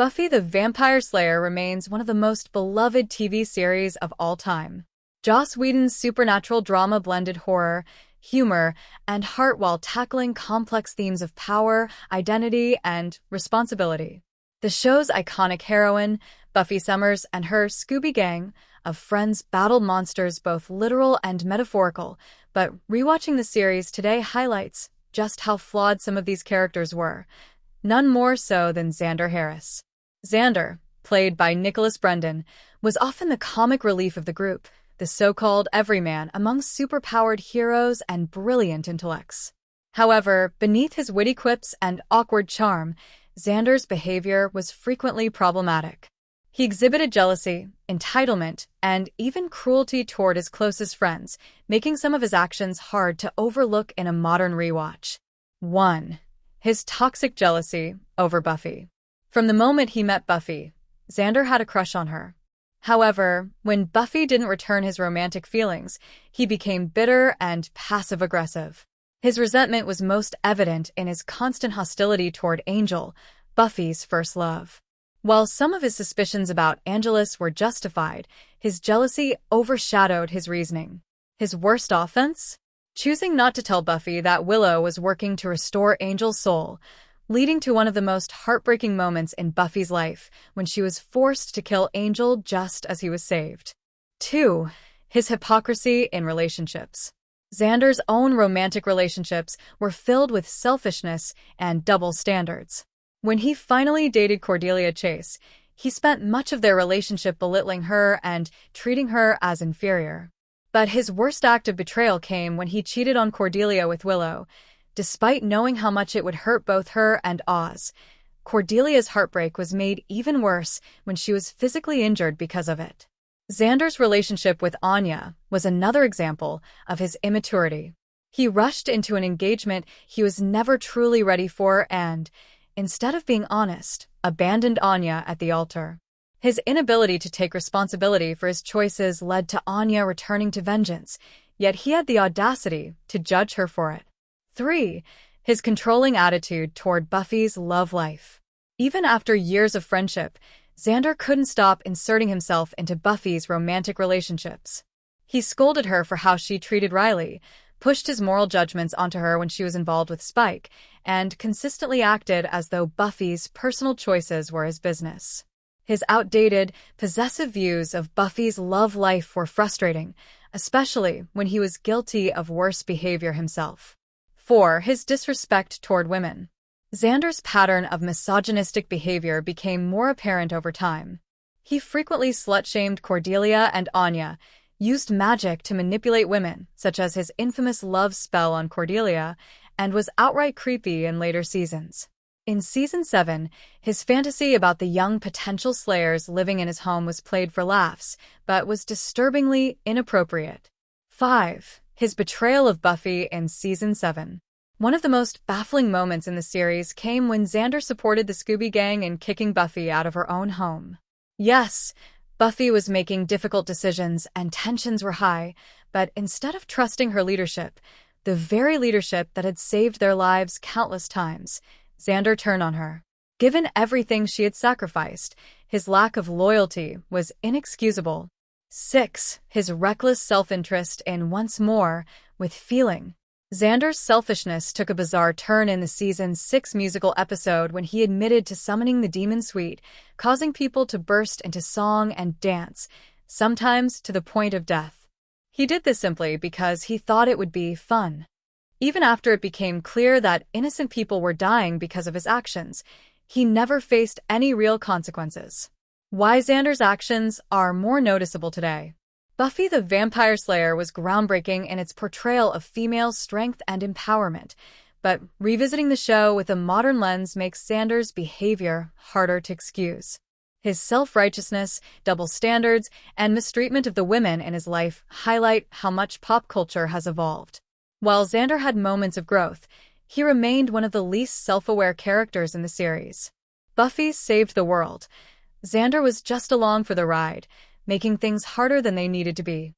Buffy the Vampire Slayer remains one of the most beloved TV series of all time. Joss Whedon's supernatural drama blended horror, humor, and heart while tackling complex themes of power, identity, and responsibility. The show's iconic heroine, Buffy Summers, and her Scooby gang of friends battle monsters both literal and metaphorical, but rewatching the series today highlights just how flawed some of these characters were, none more so than Xander Harris. Xander, played by Nicholas Brendon, was often the comic relief of the group, the so-called everyman among superpowered heroes and brilliant intellects. However, beneath his witty quips and awkward charm, Xander's behavior was frequently problematic. He exhibited jealousy, entitlement, and even cruelty toward his closest friends, making some of his actions hard to overlook in a modern rewatch. 1. His toxic jealousy over Buffy. From the moment he met Buffy, Xander had a crush on her. However, when Buffy didn't return his romantic feelings, he became bitter and passive-aggressive. His resentment was most evident in his constant hostility toward Angel, Buffy's first love. While some of his suspicions about Angelus were justified, his jealousy overshadowed his reasoning. His worst offense? Choosing not to tell Buffy that Willow was working to restore Angel's soul, leading to one of the most heartbreaking moments in Buffy's life when she was forced to kill Angel just as he was saved. 2. His hypocrisy in relationships. Xander's own romantic relationships were filled with selfishness and double standards. When he finally dated Cordelia Chase, he spent much of their relationship belittling her and treating her as inferior. But his worst act of betrayal came when he cheated on Cordelia with Willow. Despite knowing how much it would hurt both her and Oz, Cordelia's heartbreak was made even worse when she was physically injured because of it. Xander's relationship with Anya was another example of his immaturity. He rushed into an engagement he was never truly ready for and, instead of being honest, abandoned Anya at the altar. His inability to take responsibility for his choices led to Anya returning to vengeance, yet he had the audacity to judge her for it. 3. His controlling attitude toward Buffy's love life. Even after years of friendship, Xander couldn't stop inserting himself into Buffy's romantic relationships. He scolded her for how she treated Riley, pushed his moral judgments onto her when she was involved with Spike, and consistently acted as though Buffy's personal choices were his business. His outdated, possessive views of Buffy's love life were frustrating, especially when he was guilty of worse behavior himself. 4. His disrespect toward women. Xander's pattern of misogynistic behavior became more apparent over time. He frequently slut-shamed Cordelia and Anya, used magic to manipulate women, such as his infamous love spell on Cordelia, and was outright creepy in later seasons. In Season 7, his fantasy about the young potential slayers living in his home was played for laughs, but was disturbingly inappropriate. 5. His betrayal of Buffy in Season 7. One of the most baffling moments in the series came when Xander supported the Scooby gang in kicking Buffy out of her own home. Yes, Buffy was making difficult decisions and tensions were high, but instead of trusting her leadership, the very leadership that had saved their lives countless times, Xander turned on her. Given everything she had sacrificed, his lack of loyalty was inexcusable. 6. His reckless self-interest in Once More with Feeling. Xander's selfishness took a bizarre turn in the Season 6 musical episode when he admitted to summoning the Demon Suite, causing people to burst into song and dance, sometimes to the point of death. He did this simply because he thought it would be fun. Even after it became clear that innocent people were dying because of his actions, he never faced any real consequences. Why Xander's actions are more noticeable today. Buffy the Vampire Slayer was groundbreaking in its portrayal of female strength and empowerment, but revisiting the show with a modern lens makes Xander's behavior harder to excuse. His self-righteousness, double standards, and mistreatment of the women in his life highlight how much pop culture has evolved. While Xander had moments of growth, he remained one of the least self-aware characters in the series. Buffy saved the world. Xander was just along for the ride, making things harder than they needed to be.